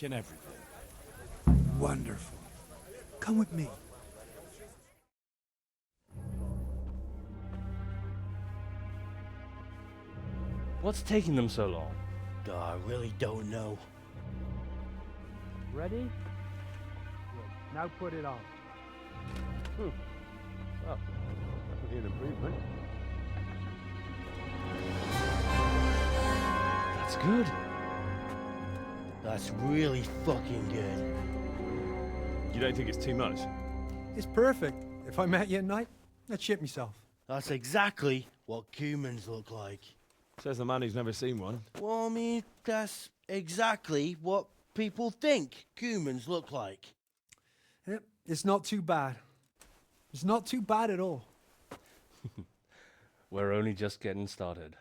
and everything. Wonderful. Come with me. What's taking them so long? I really don't know. Ready? Good. Now put it on. Well, definitely an improvement. That's good. That's really fucking good. You don't think it's too much? It's perfect. If I met you at night, I'd shit myself. That's exactly what humans look like. Says the man who's never seen one. Well, I mean, that's exactly what people think humans look like. Yep, it's not too bad. It's not too bad at all. We're only just getting started.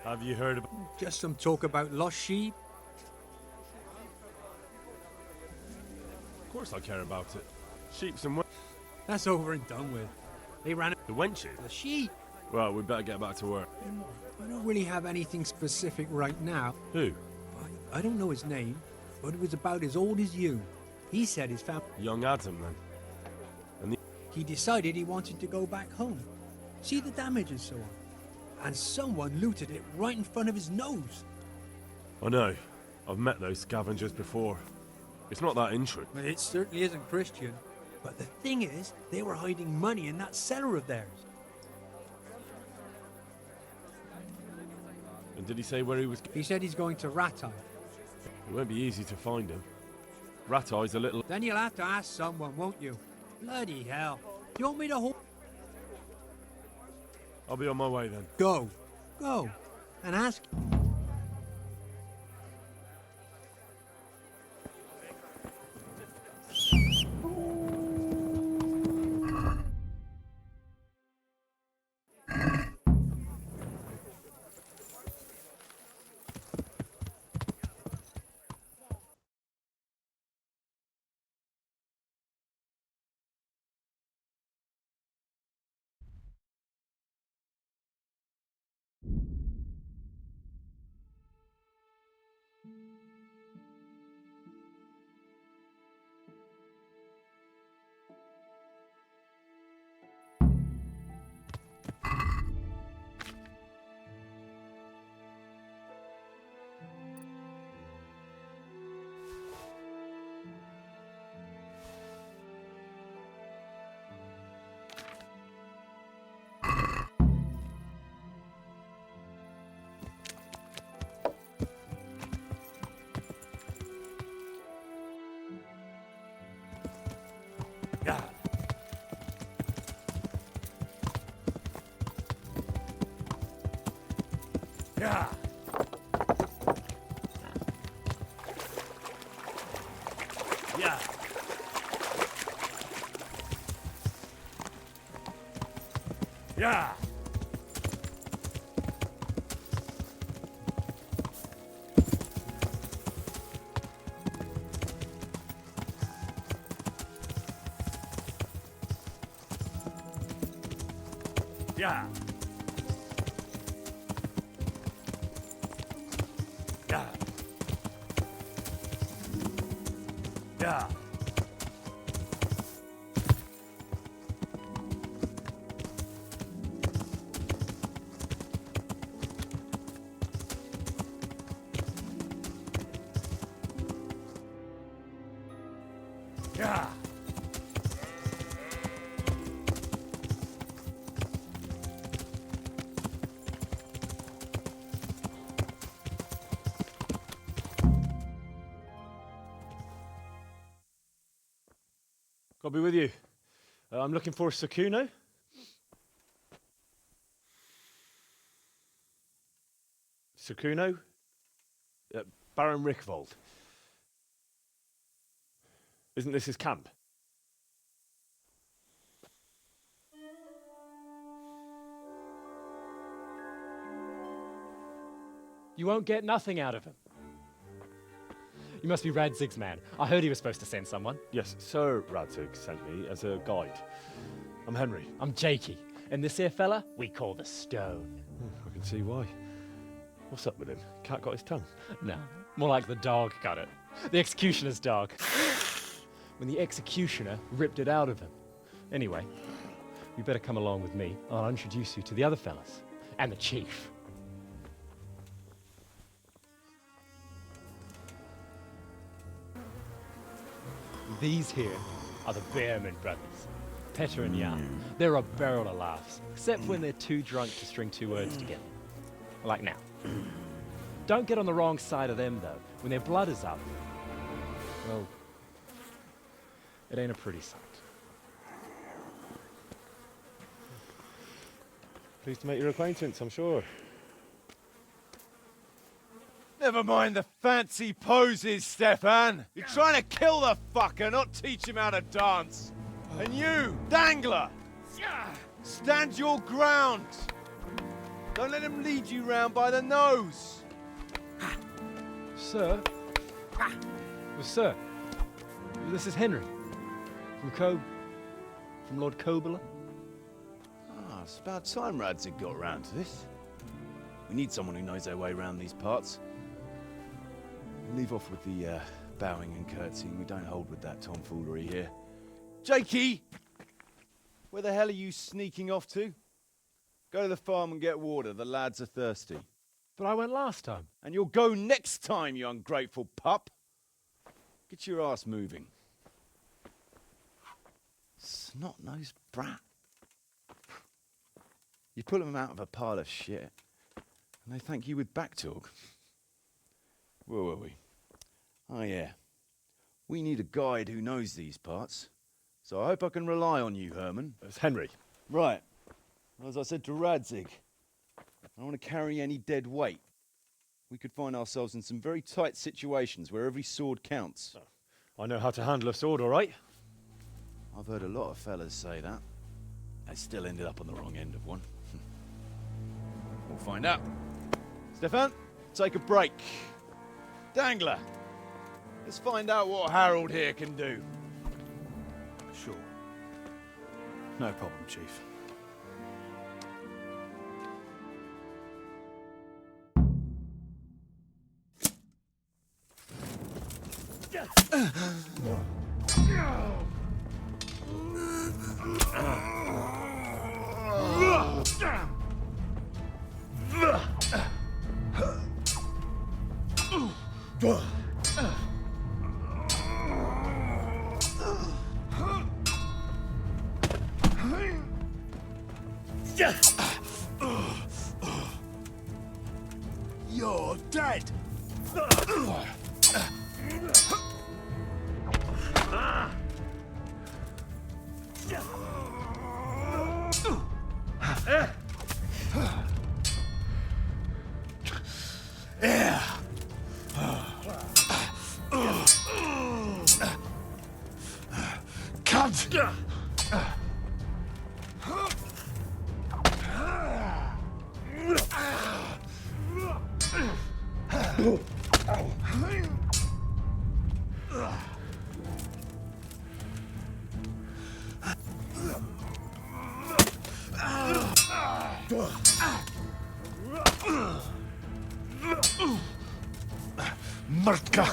Have you heard about... Just some talk about lost sheep. Of course I care about it. Sheeps and That's over and done with. They ran the wenches. the sheep. Well, we better get back to work. I don't really have anything specific right now. Who? I don't know his name, but it was about as old as you. He said his family... Young Adam, then. He decided he wanted to go back home. See the damage and so on. And someone looted it right in front of his nose. I know. I've met those scavengers before. It's not that interesting. But it certainly isn't Christian. But the thing is, they were hiding money in that cellar of theirs. And did he say where he was? He said he's going to Ratai. It won't be easy to find him. Ratai's a little... Then you'll have to ask someone, won't you? Bloody hell. Do you want me to hold... I'll be on my way then. Go. Go. And ask... Yeah. Yeah. Yeah. Yeah. Yeah. Yeah. Yeah. Yeah. I'll be with you. I'm looking for Sakuno. Sakuno? Baron Rickvold. Isn't this his camp? You won't get nothing out of him. You must be Radzig's man. I heard he was supposed to send someone. Yes, Sir Radzig sent me as a guide. I'm Henry. I'm Jakey. And this here fella, we call the Stone. I can see why. What's up with him? Cat got his tongue? No, more like the dog got it. The executioner's dog. When the executioner ripped it out of him. Anyway, you better come along with me. I'll introduce you to the other fellas. And the chief. These here are the Bearman brothers, Petter and Jan. They're a barrel of laughs, except when they're too drunk to string two words together. Like now. Don't get on the wrong side of them, though. When their blood is up, well, it ain't a pretty sight. Pleased to make your acquaintance, I'm sure. Never mind the fancy poses, Stefan. You're trying to kill the fucker, not teach him how to dance. And you, Dangler, stand your ground. Don't let him lead you round by the nose. Sir? Well, sir, this is Henry. From Lord Kobler. Ah, it's about time Radzig got round to this. We need someone who knows their way around these parts. Leave off with the bowing and curtsying. We don't hold with that tomfoolery here. Jakey! Where the hell are you sneaking off to? Go to the farm and get water. The lads are thirsty. But I went last time. And you'll go next time, you ungrateful pup. Get your ass moving. Snot-nosed brat. You put them out of a pile of shit, and they thank you with back talk. Where were we? Oh yeah. We need a guide who knows these parts. So I hope I can rely on you, Herman. It's Henry. Right. Well, as I said to Radzig, I don't want to carry any dead weight. We could find ourselves in some very tight situations where every sword counts. I know how to handle a sword, all right? I've heard a lot of fellas say that. They still ended up on the wrong end of one. We'll find out. Stefan, take a break. Dangler, let's find out what Harold here can do. Sure. No problem, Chief. You're dead! Mrtka!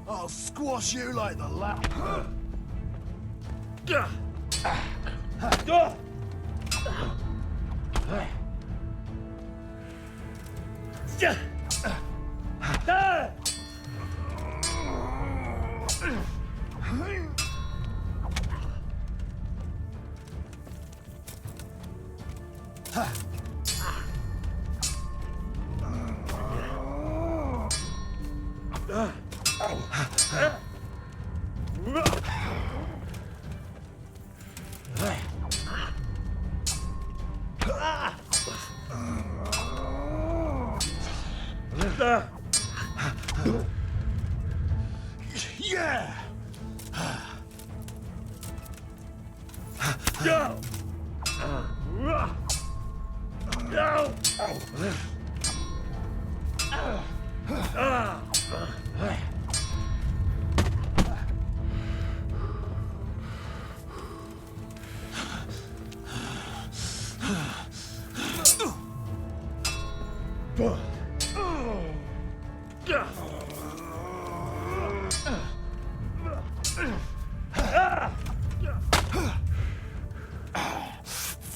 I'll squash you like the lap. Yeah!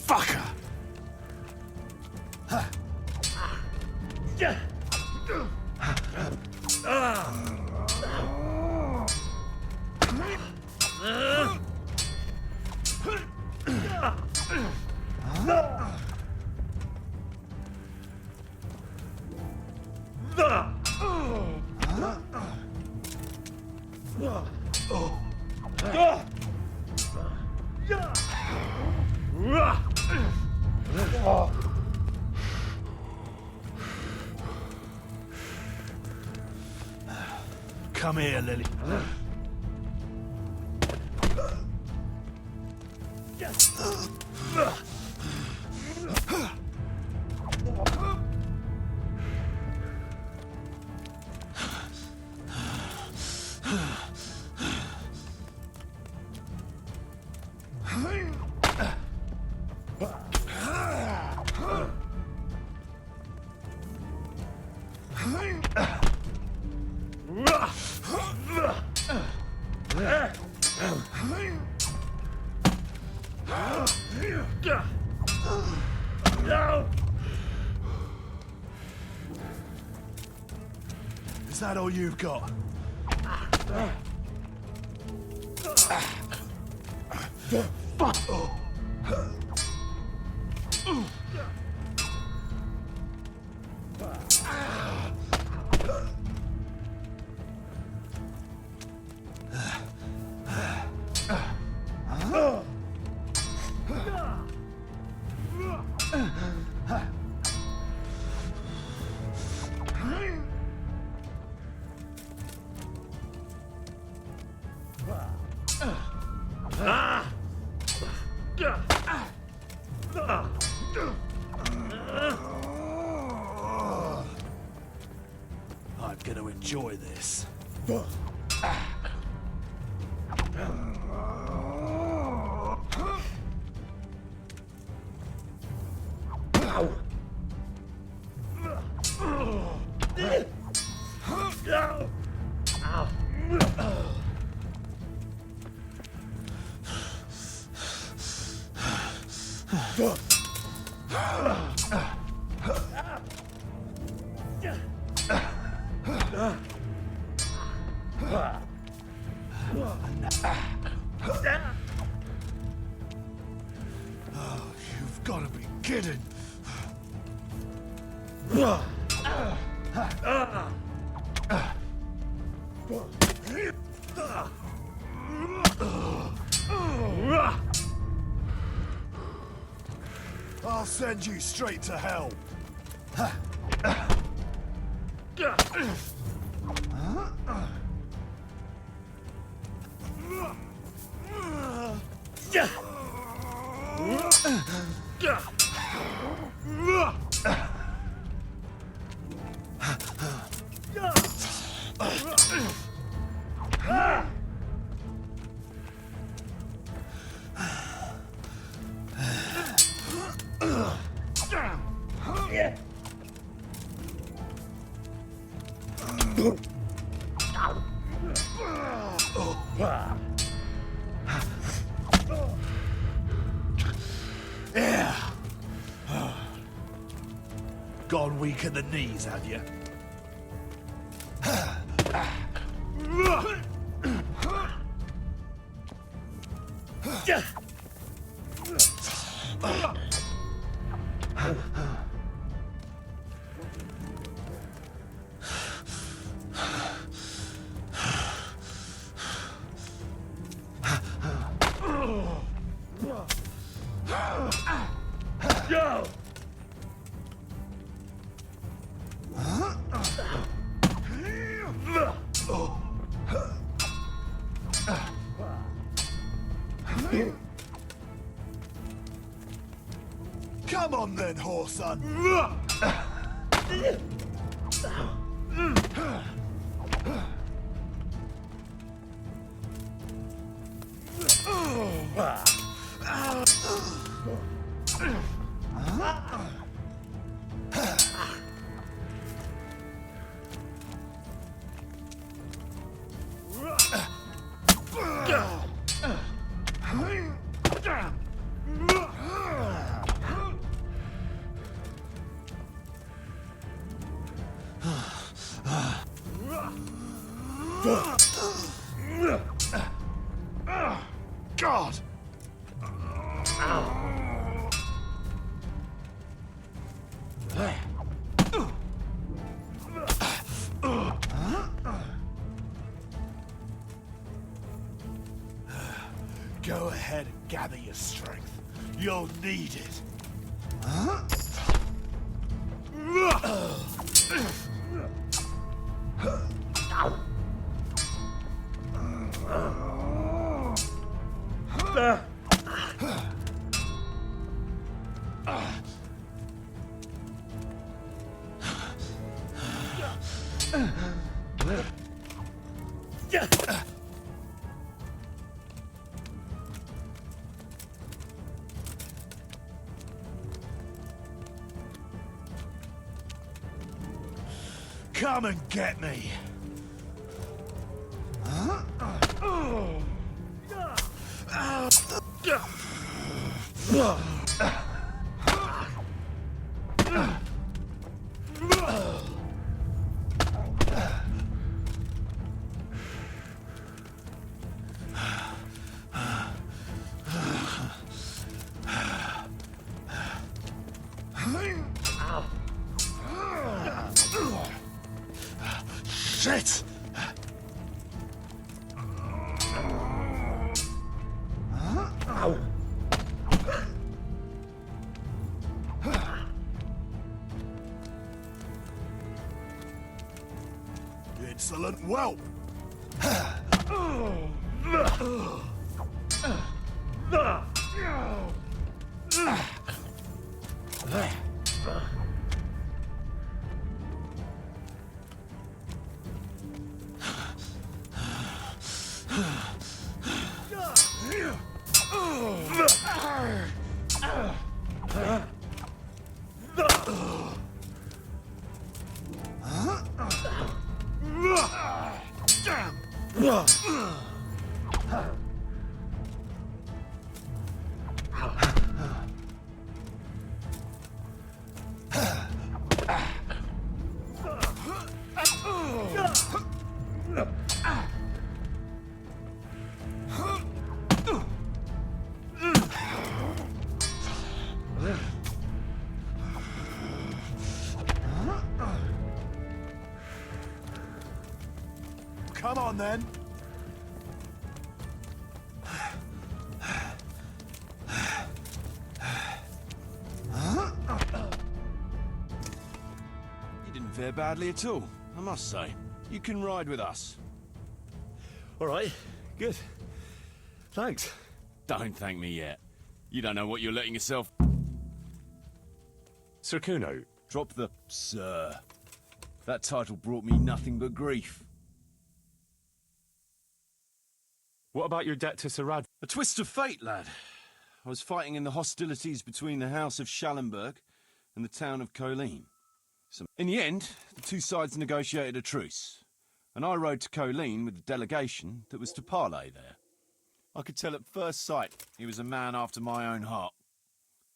Fucker! Come here, Lily. Is that all you've got? Fuck! I'm gonna enjoy this. Oh, you've got to be kidding. I'll send you straight to hell. Yeah. Gone weak in the knees, have you? Come on then, whoreson. God! Go ahead and gather your strength. You'll need it. Come and get me. Shit! Insolent whelp! Come on then. You didn't fare badly at all, I must say. You can ride with us. All right, good. Thanks. Don't thank me yet. You don't know what you're letting yourself... Sir Kuno, Drop the sir. That title brought me nothing but grief. What about your debt to Sarad? A twist of fate, lad. I was fighting in the hostilities between the House of Schallenberg and the town of Colleen. In the end, the two sides negotiated a truce, and I rode to Colleen with the delegation that was to parley there. I could tell at first sight he was a man after my own heart.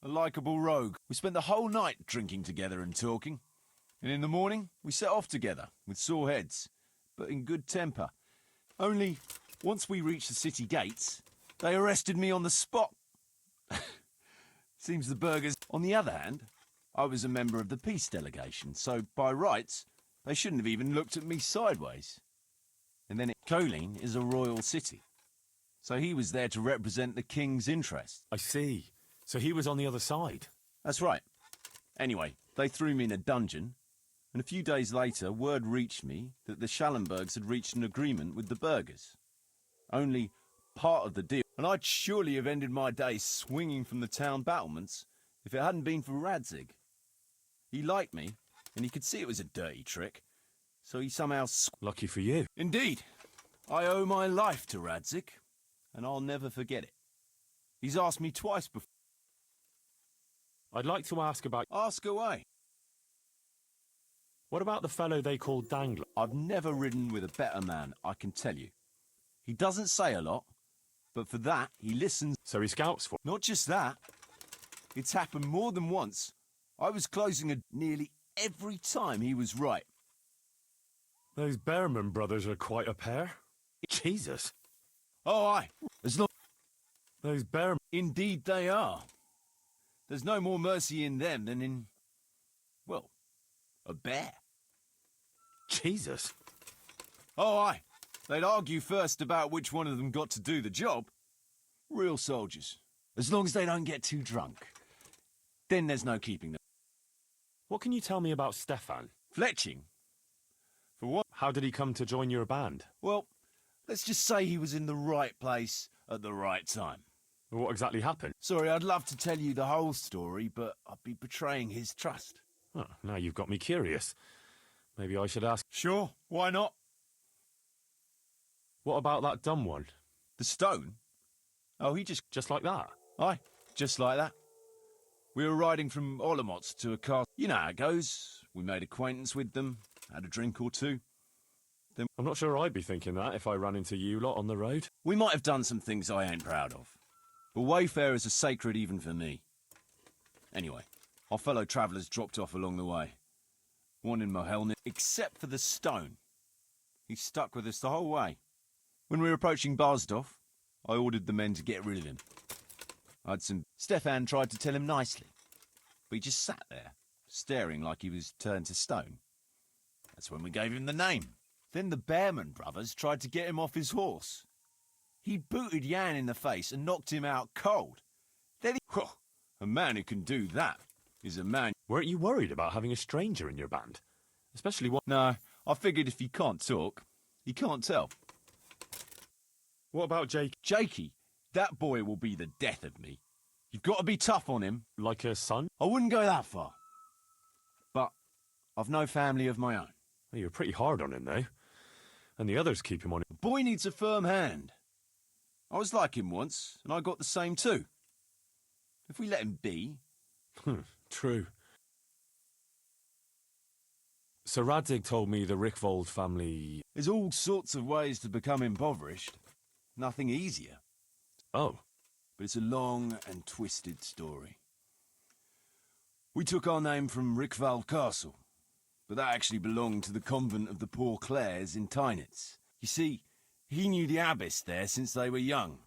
A likeable rogue. We spent the whole night drinking together and talking, and in the morning we set off together with sore heads, but in good temper. Only, once we reached the city gates, they arrested me on the spot. Seems the burghers. On the other hand, I was a member of the peace delegation, so by rights, they shouldn't have even looked at me sideways. And then Colleen is a royal city, so he was there to represent the king's interests. I see. So he was on the other side. That's right. Anyway, they threw me in a dungeon, and a few days later, word reached me that the Schallenbergs had reached an agreement with the burghers. Only part of the deal, and I'd surely have ended my days swinging from the town battlements if it hadn't been for Radzig. He liked me, and he could see it was a dirty trick, so he somehow... Lucky for you. Indeed. I owe my life to Radzig, and I'll never forget it. He's asked me twice before. I'd like to ask about... Ask away. What about the fellow they called Dangler? I've never ridden with a better man, I can tell you. He doesn't say a lot, but for that, he listens. So he scouts for... Not just that. It's happened more than once. I was closing nearly every time he was right. Those Behrman brothers are quite a pair. Jesus. Oh, aye. As long... Those Behrman... Indeed they are. There's no more mercy in them than in... well, a bear. Jesus. Oh, aye. They'd argue first about which one of them got to do the job. Real soldiers. As long as they don't get too drunk. Then there's no keeping them. What can you tell me about Stefan? Fletching? For what? How did he come to join your band? Well, let's just say he was in the right place at the right time. What exactly happened? Sorry, I'd love to tell you the whole story, but I'd be betraying his trust. Oh, now you've got me curious. Maybe I should ask... Sure, why not? What about that dumb one? The stone? Oh, he just... Just like that? Aye, just like that. We were riding from Olomouc to a castle. You know how it goes. We made acquaintance with them, had a drink or two. Then I'm not sure I'd be thinking that if I ran into you lot on the road. we might have done some things I ain't proud of. But wayfarers are sacred even for me. Anyway, our fellow travellers dropped off along the way. One in Mohelny, except for the stone. He stuck with us the whole way. When we were approaching Barsdorf, I ordered the men to get rid of him. Stefan tried to tell him nicely, but he just sat there, staring like he was turned to stone. That's when we gave him the name. Then the Behrman brothers tried to get him off his horse. He booted Jan in the face and knocked him out cold. Then he... a man who can do that is a man... Weren't you worried about having a stranger in your band? Especially one... No, I figured if he can't talk, he can't tell. What about Jake? Jakey, that boy will be the death of me. You've got to be tough on him. Like a son? I wouldn't go that far. But I've no family of my own. Well, you're pretty hard on him, though. And the others keep him on... The boy needs a firm hand. I was like him once, and I got the same too. If we let him be... True. Sir Radzig told me the Rickvold family... There's all sorts of ways to become impoverished. Nothing easier. Oh. But it's a long and twisted story. We took our name from Rickvold Castle, but that actually belonged to the convent of the Poor Clares in Tynitz. You see, he knew the abbess there since they were young.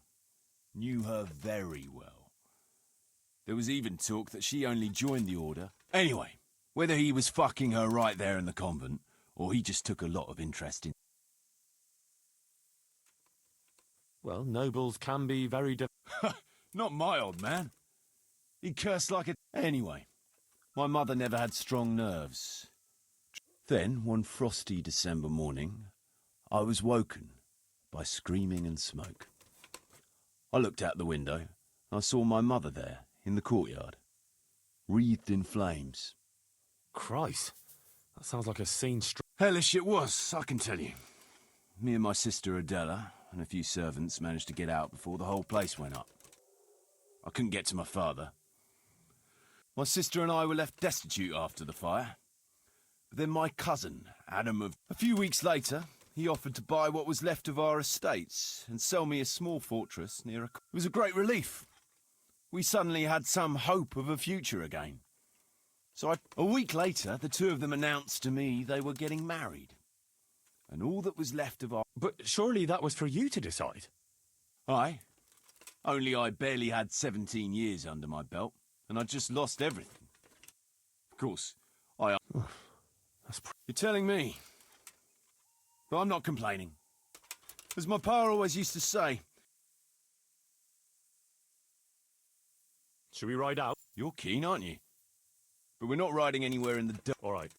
Knew her very well. There was even talk that she only joined the order. Anyway, whether he was fucking her right there in the convent, or he just took a lot of interest in... Well, nobles can be very... Not my old man. He cursed like a... Anyway, my mother never had strong nerves. Then, one frosty December morning, I was woken by screaming and smoke. I looked out the window, and I saw my mother there, in the courtyard, wreathed in flames. Christ, that sounds like a scene... Hellish it was, I can tell you. Me and my sister Adela, and a few servants managed to get out before the whole place went up. I couldn't get to my father. My sister and I were left destitute after the fire. But then my cousin, Adam, a few weeks later, he offered to buy what was left of our estates and sell me a small fortress near a... It was a great relief. We suddenly had some hope of a future again. So a week later, the two of them announced to me they were getting married. And all that was left of our... But surely that was for you to decide. Aye. Only I barely had 17 years under my belt, and I'd just lost everything. Of course, You're telling me. But I'm not complaining. As my pa always used to say... Should we ride out? You're keen, aren't you? But we're not riding anywhere in the dirt. All right.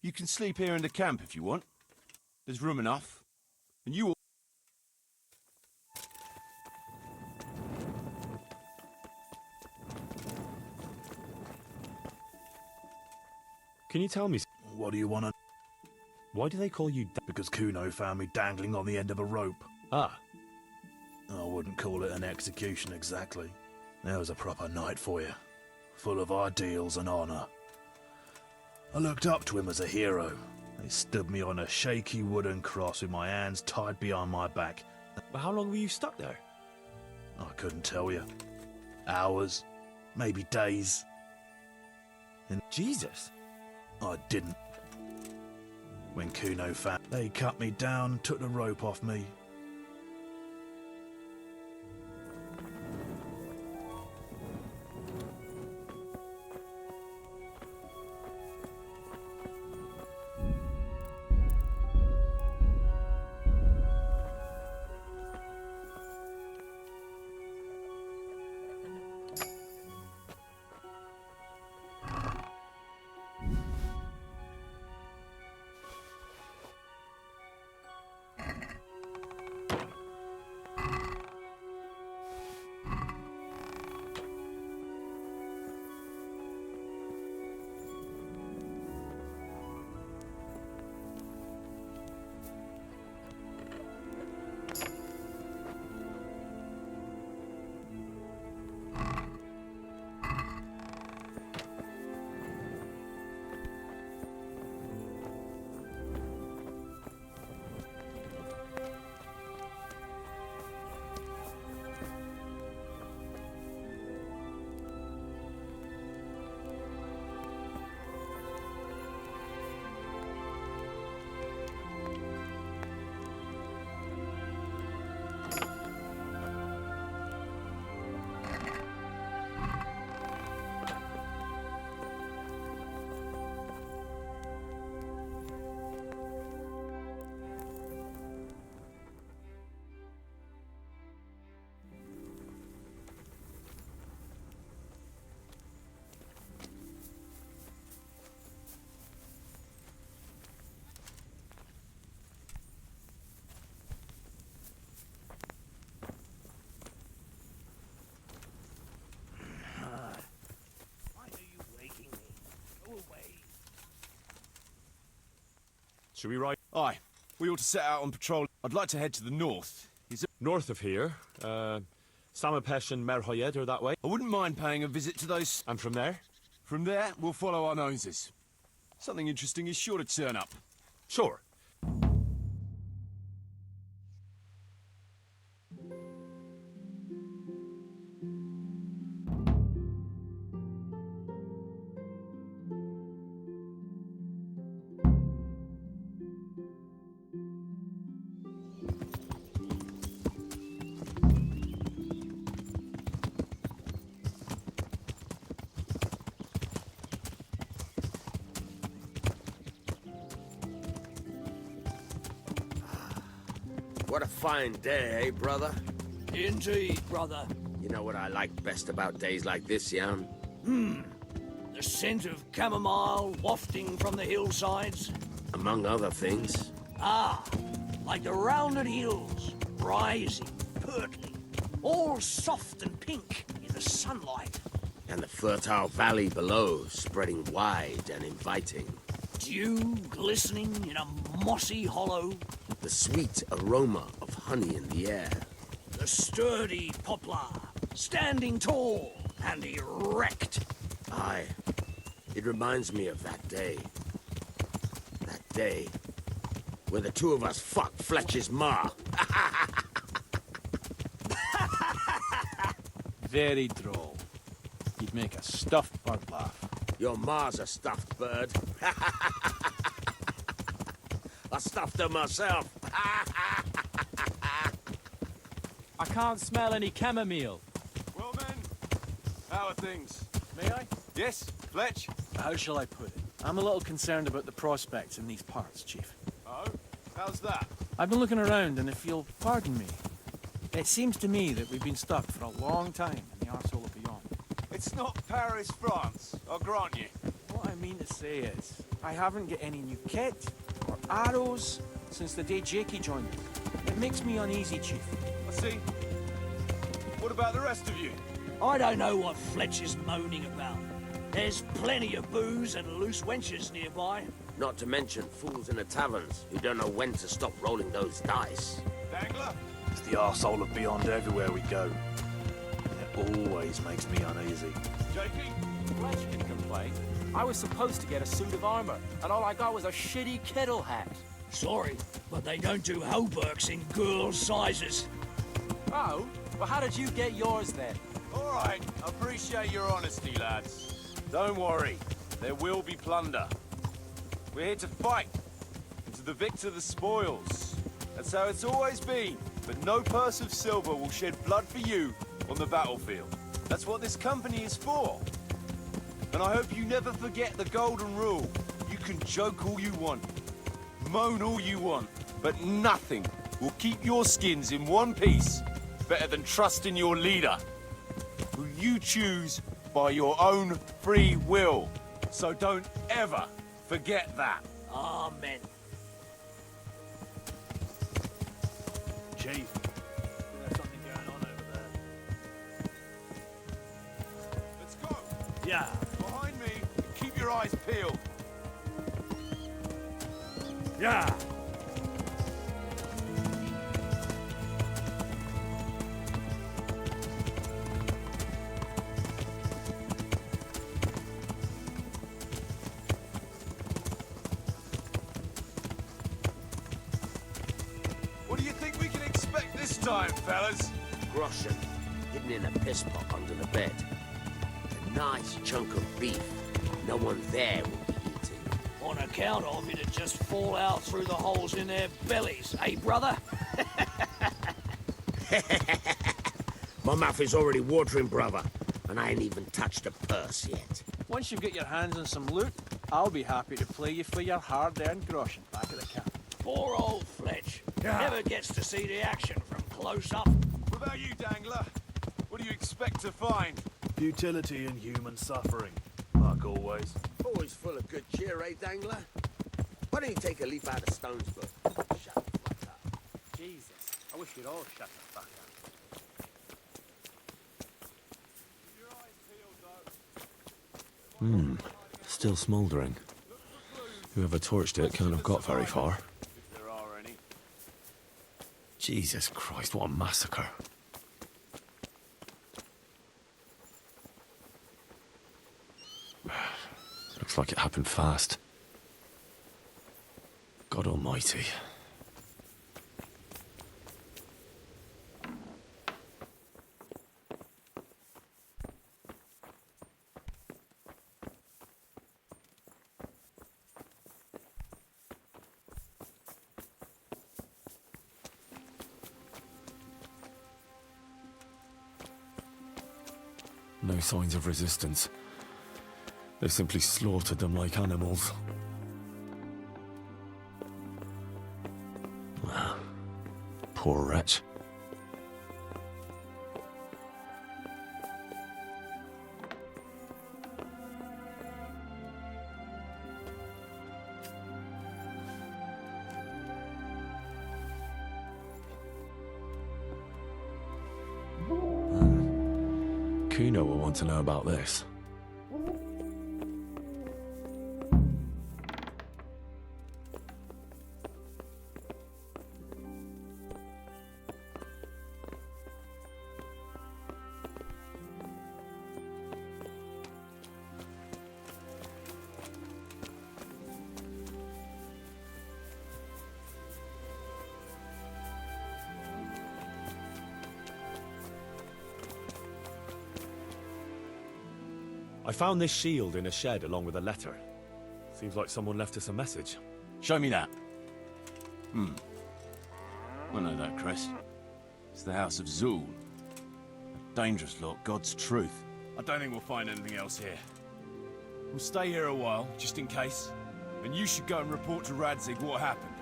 You can sleep here in the camp if you want. There's room enough. And you will... Can you tell me? What do you want to... Why do they call you? Because Kuno found me dangling on the end of a rope. Ah, I wouldn't call it an execution exactly. There was a proper night for you. Full of ideals and honour. I looked up to him as a hero. He stood me on a shaky wooden cross with my hands tied behind my back. but how long were you stuck there? I couldn't tell you. Hours, maybe days. And Jesus. I didn't. When Kuno found, they cut me down and took the rope off me. Should we ride Aye. We ought to set out on patrol. I'd like to head to the north. Is it... north of here? Samapesh and Merhoyed are that way. I wouldn't mind paying a visit to those... And from there? From there, we'll follow our noses. Something interesting is sure to turn up. Sure. What a fine day, eh, brother? Indeed, brother. You know what I like best about days like this, Jan? The scent of chamomile wafting from the hillsides. Among other things. Ah, like the rounded hills, rising, purtling, all soft and pink in the sunlight. And the fertile valley below, spreading wide and inviting. Dew glistening in a mossy hollow. The sweet aroma of honey in the air. The sturdy poplar, standing tall and erect. Aye. It reminds me of that day. That day when the two of us fucked Fletcher's ma. Very droll. You'd make a stuffed bird laugh. Your ma's a stuffed bird. I stuffed her myself. I can't smell any chamomile. Well, men, how are things? May I? Yes, Fletch? How shall I put it? I'm a little concerned about the prospects in these parts, Chief. Oh? How's that? I've been looking around, and if you'll pardon me, it seems to me that we've been stuck for a long time in the arsehole of beyond. It's not Paris, France, I'll grant you. What I mean to say is, I haven't got any new kit or arrows since the day Jakey joined us. It makes me uneasy, Chief. I see. What about the rest of you? I don't know what Fletch is moaning about. There's plenty of booze and loose wenches nearby. Not to mention fools in the taverns who don't know when to stop rolling those dice. Dangler? It's the arsehole of beyond everywhere we go. It always makes me uneasy. Jakey? Fletch can complain. I was supposed to get a suit of armor, and all I got was a shitty kettle hat. Sorry, but they don't do hauberks in girls' sizes. Oh? Well, how did you get yours then? All right, appreciate your honesty, lads. Don't worry, there will be plunder. We're here to fight, and to the victor the spoils. That's how it's always been, but no purse of silver will shed blood for you on the battlefield. That's what this company is for. And I hope you never forget the golden rule. You can joke all you want, moan all you want, but nothing will keep your skins in one piece better than trusting your leader, who you choose by your own free will. So don't ever forget that. Amen. Chief, there's something going on over there. Let's go. Yeah. Behind me, and keep your eyes peeled. Yeah. What do you think we can expect this time, fellas? Groschen, hidden in a piss pot under the bed. A nice chunk of beef. No one there will be eating. On account of it'd just fall out through the holes in their bellies, eh, brother? My mouth is already watering, brother, and I ain't even touched a purse yet. Once you've got your hands on some loot, I'll be happy to play you for your hard-earned groschen back at the camp. Poor old Fletch. Never gets to see the action from close up. What about you, Dangler? What do you expect to find? Futility and human suffering, like always. Always full of good cheer, eh, Dangler? Why don't you take a leaf out of Stone's book? Shut the fuck up. Jesus, I wish you'd all shut the fuck up. Still smouldering. Whoever torched it can't have got very far. If there are any. Jesus Christ, what a massacre. Looks like it happened fast. God almighty. No signs of resistance. They simply slaughtered them like animals. Poor wretch. Kuno will want to know about this. I found this shield in a shed along with a letter. Seems like someone left us a message. Show me that. I know that crest. It's the House of Zul. A dangerous lot, God's truth. I don't think we'll find anything else here. We'll stay here a while, just in case. And you should go and report to Radzig what happened.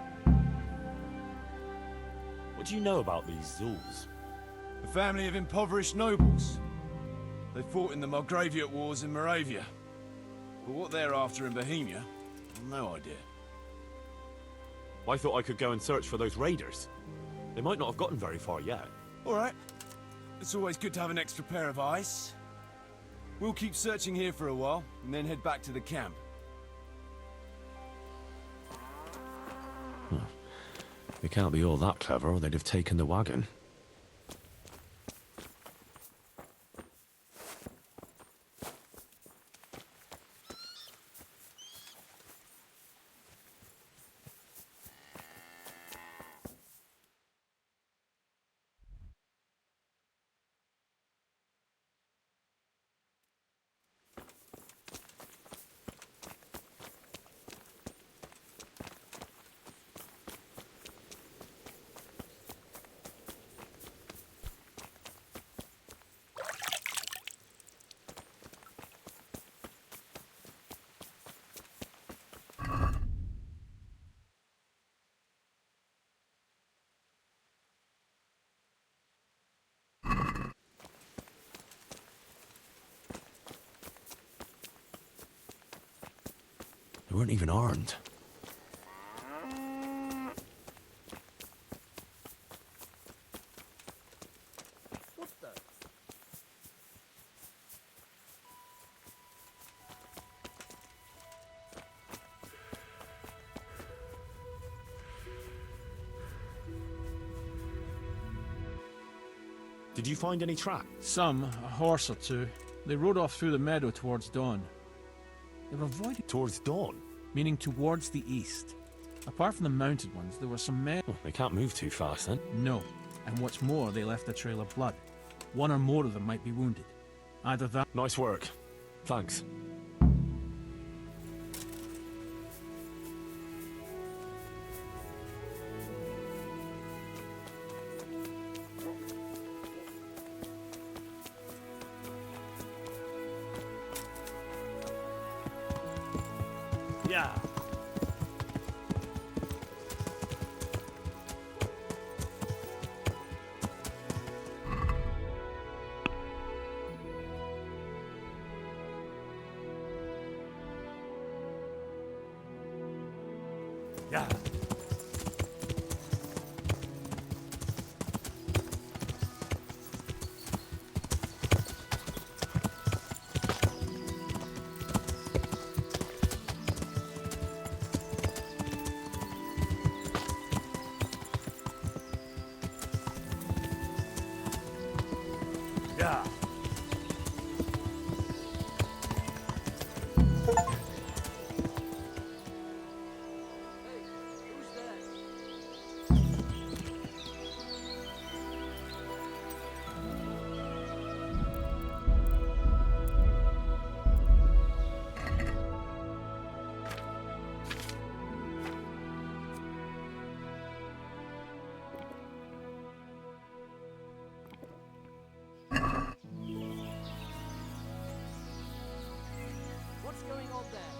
What do you know about these Zuls? A family of impoverished nobles. They fought in the Margraviate Wars in Moravia. But what they're after in Bohemia, I've no idea. I thought I could go and search for those raiders. They might not have gotten very far yet. All right. It's always good to have an extra pair of eyes. We'll keep searching here for a while, and then head back to the camp. They can't be all that clever, or they'd have taken the wagon. They weren't even armed. What the? Did you find any track? Some, a horse or two. They rode off through the meadow towards dawn. They were avoiding Towards dawn? meaning towards the east. Apart from the mounted ones, there were some men. Well, they can't move too fast then. No, and what's more, they left a trail of blood. One or more of them might be wounded. Either that. Nice work. Thanks. Yeah. Yeah. Yeah. What's going on there?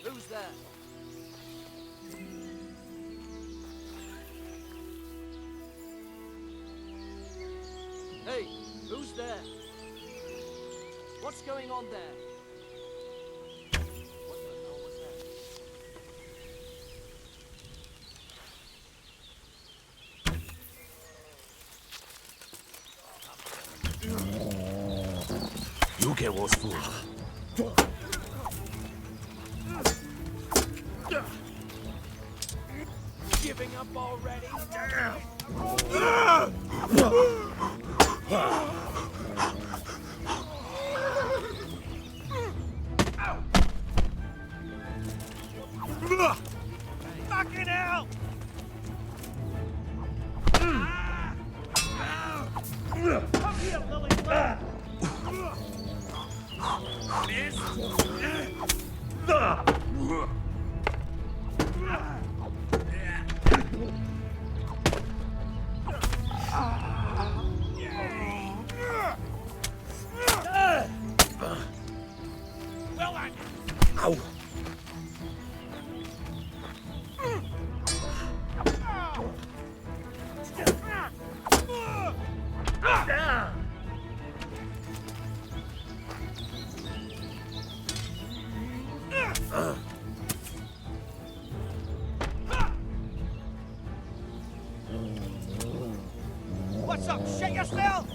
Who's there? Hey, who's there? What's going on there? What the hell was that? You get what's for. Giving up already? Fucking hell! Ow! What's up? Shit yourself?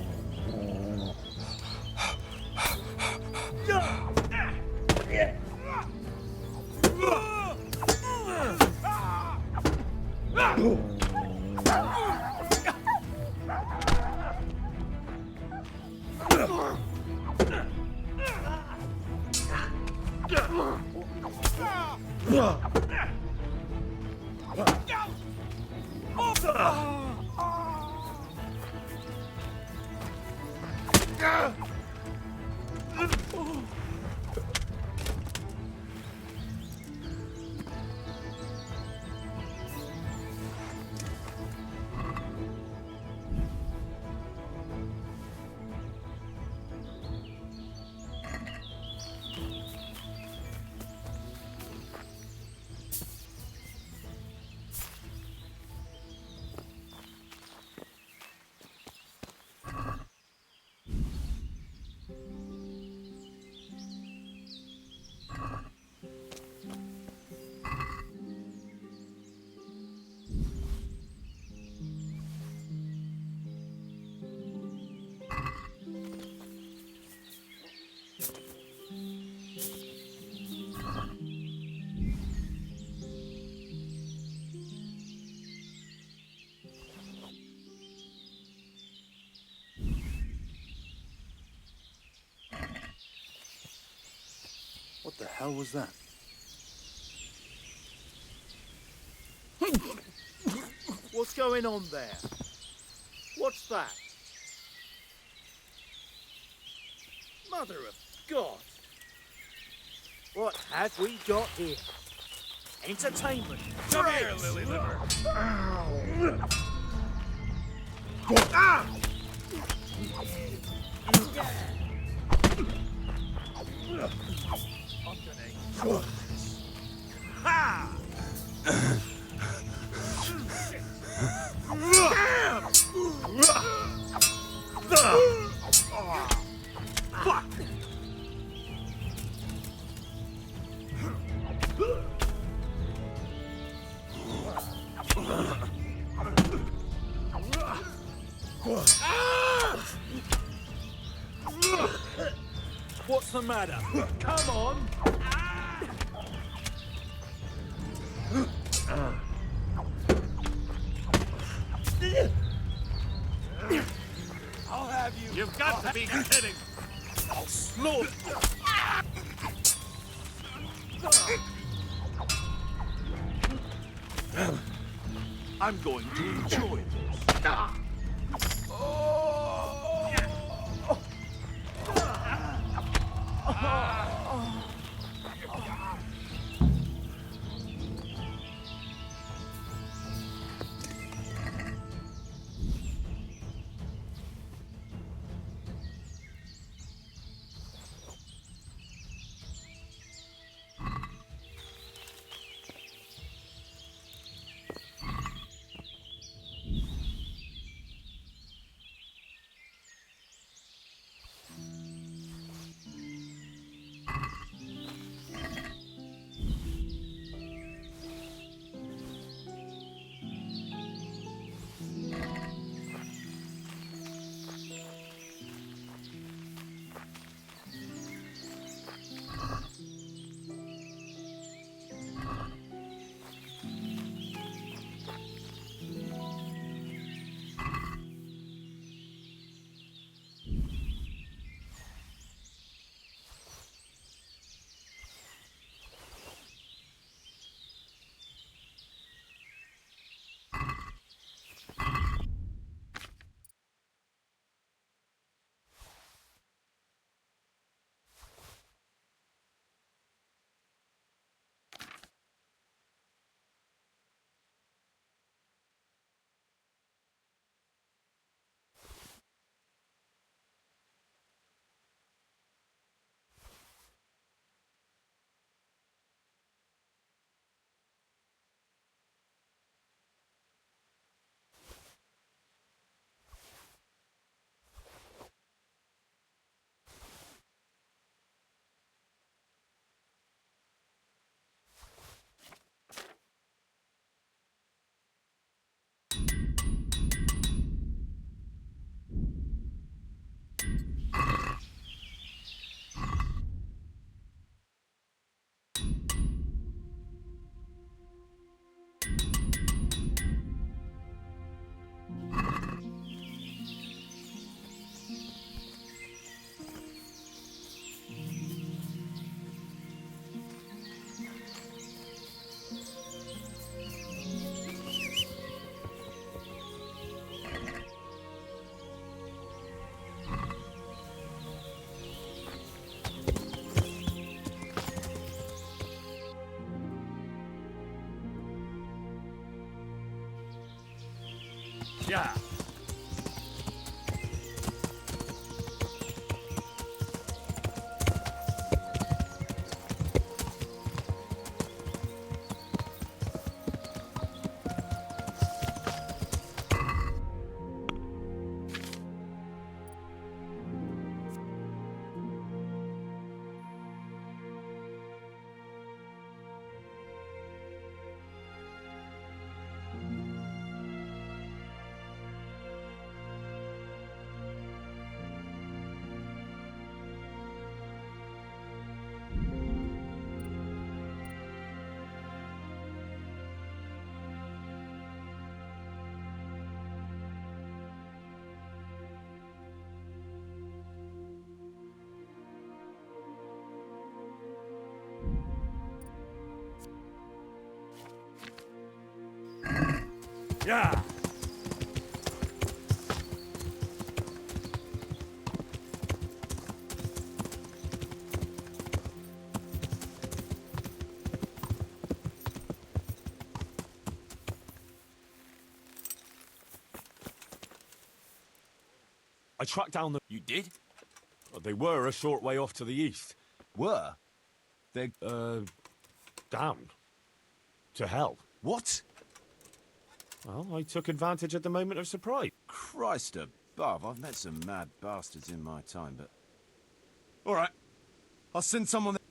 What the hell was that? What's going on there? What's that? Mother of God! What have we got here? Entertainment! Come here, Lily Liver! Ah! I'm gonna... Ha! Fuck! What's the matter? Come on! I'll have you. You've got to be kidding! I'll slaughter you! I'm going to enjoy this. Yeah. I tracked down the... You did? They were a short way off to the east. Were? They're... Down. To hell. What? Well, I took advantage at the moment of surprise. Christ above, I've met some mad bastards in my time, but... Alright. I'll send someone there.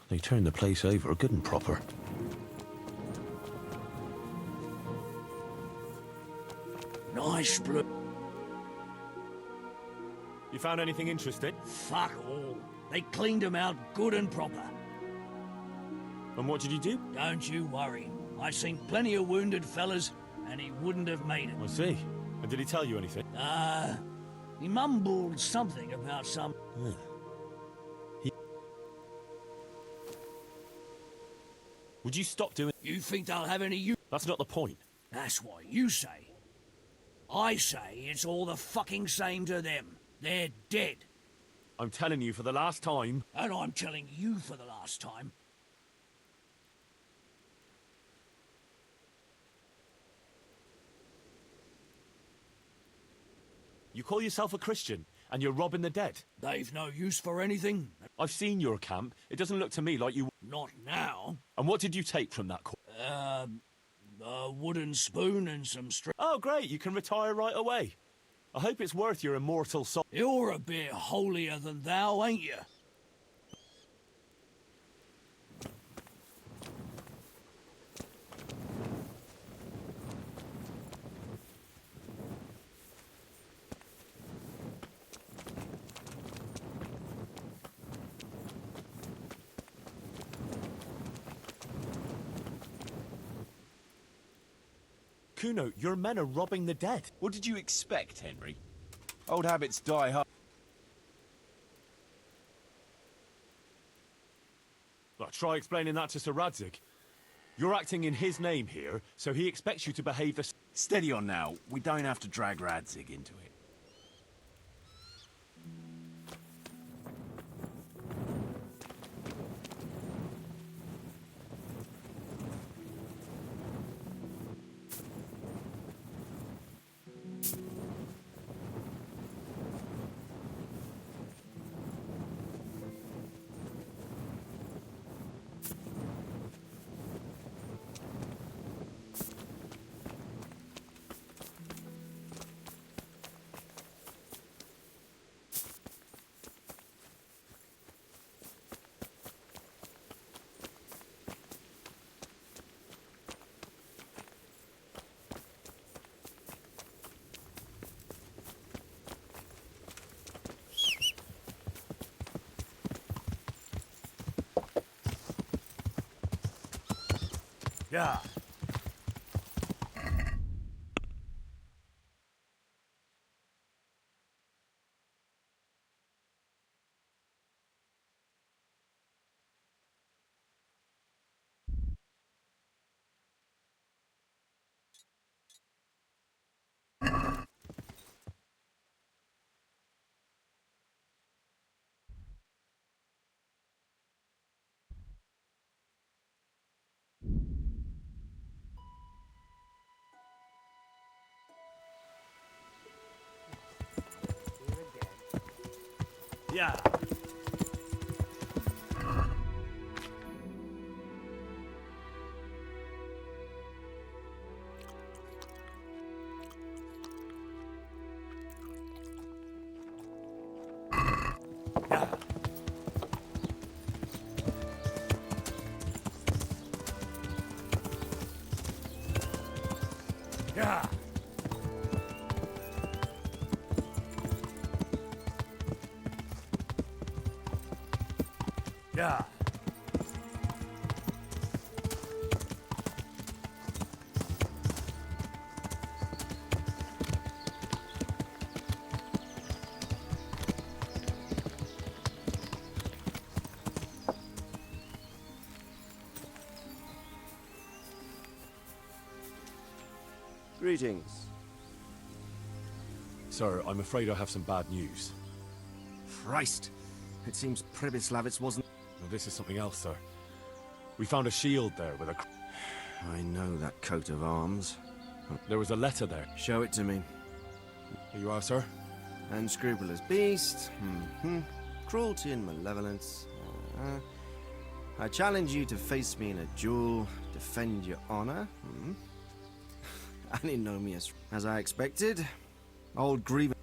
They turned the place over good and proper. Nice blue. You found anything interesting? Fuck all. They cleaned him out good and proper. And what did you do? Don't you worry. I seen plenty of wounded fellas, and he wouldn't have made it. I see. And did he tell you anything? He mumbled something about some... Would you stop doing... You think they'll have any use? That's not the point. That's what you say. I say it's all the fucking same to them. They're dead. I'm telling you for the last time. And I'm telling you for the last time. You call yourself a Christian, and you're robbing the dead. They've no use for anything. I've seen your camp. It doesn't look to me like you... Not now. And what did you take from that A wooden spoon and some string. Oh, great. You can retire right away. I hope it's worth your immortal soul. You're a bit holier than thou, ain't you? Kuno, your men are robbing the dead. What did you expect, Henry? Old habits die hard. Well, try explaining that to Sir Radzig. You're acting in his name here, so he expects you to behave the... Steady on now. We don't have to drag Radzig into it. Yeah. Yeah. Yeah. Yeah. Greetings. Sir, I'm afraid I have some bad news. Christ. It seems Pribyslavitz wasn't... No, this is something else, sir. We found a shield there with a... I know that coat of arms. There was a letter there. Show it to me. Here you are, sir. Unscrupulous beast. Cruelty and malevolence. I challenge you to face me in a duel, defend your honor. Anomius, as I expected. Old grievance.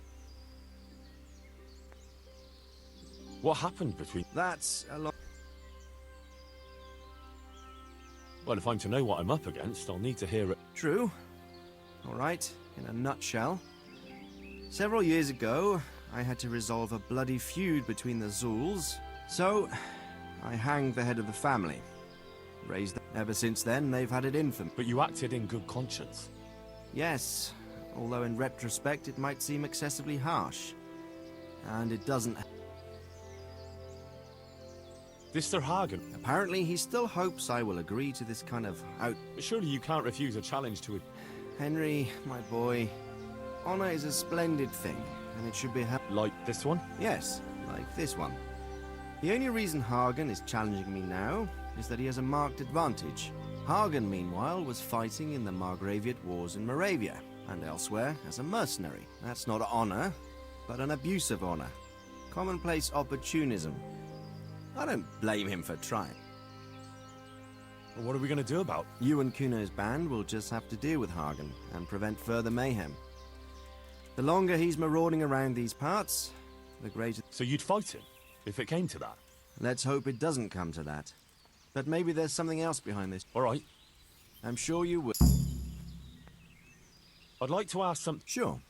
What happened between... That's a lot. Well, if I'm to know what I'm up against, I'll need to hear it. True. All right, in a nutshell. Several years ago, I had to resolve a bloody feud between the Zuls. So, I hanged the head of the family. Raised them. Ever since then, they've had it in for me. But you acted in good conscience. Yes, although in retrospect it might seem excessively harsh. And it doesn't... This Sir Hagen. Apparently he still hopes I will agree to this kind of out... But surely you can't refuse a challenge to it. Henry, my boy, honor is a splendid thing, and it should be... Like this one? Yes, like this one. The only reason Hagen is challenging me now is that he has a marked advantage. Hagen, meanwhile, was fighting in the Margraviate Wars in Moravia, and elsewhere as a mercenary. That's not honor, but an abuse of honor. Commonplace opportunism. I don't blame him for trying. Well, what are we going to do about it? You and Kuno's band will just have to deal with Hagen and prevent further mayhem. The longer he's marauding around these parts, the greater... So you'd fight him, if it came to that? Let's hope it doesn't come to that. But maybe there's something else behind this. All right. I'm sure you will. I'd like to ask some... Sure.